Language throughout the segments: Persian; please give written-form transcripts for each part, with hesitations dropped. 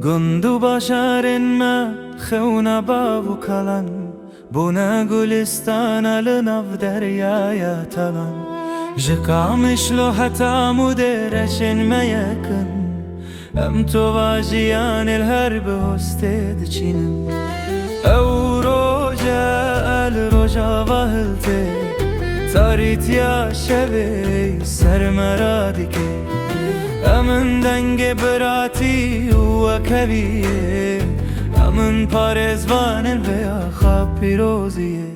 گندو باشارن ما خونا بابو کلان بونا گلستان لنف دریای تلان جقامش لو حتى مدرشن ما يكن ام تو واجيان الهرب هستيد چينم او روجا الروجا واهلتي تاريت يا شبي سر مرادكي امن دنگ براتی و کبیه امن پارزوان الویا خواب پیروزیه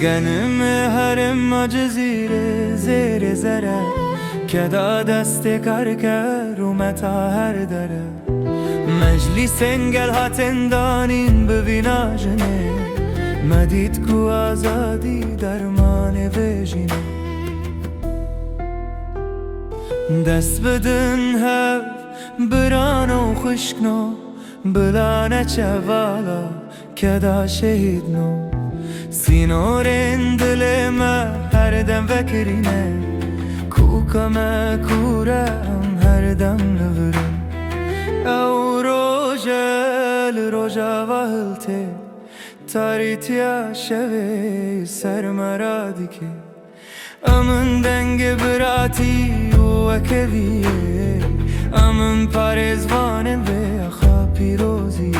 گنم هرم جزیره زیر زره کدا دست کار کر و متا هر دره مجلس انگل هاتن دانین ببینا جنه مدید کو آزادی درمان ویجینه دست بدن هف برانو خشکنو بلانه چوالا کدا شهیدنو سینورین دل ما هر دم فکرینه کوکم کورم هر دم نورم او روژا واهلته تاریتیا شوی سر مرادی که امن دنگ براتی و کبیه امن پارزوانم به خواب پیروزی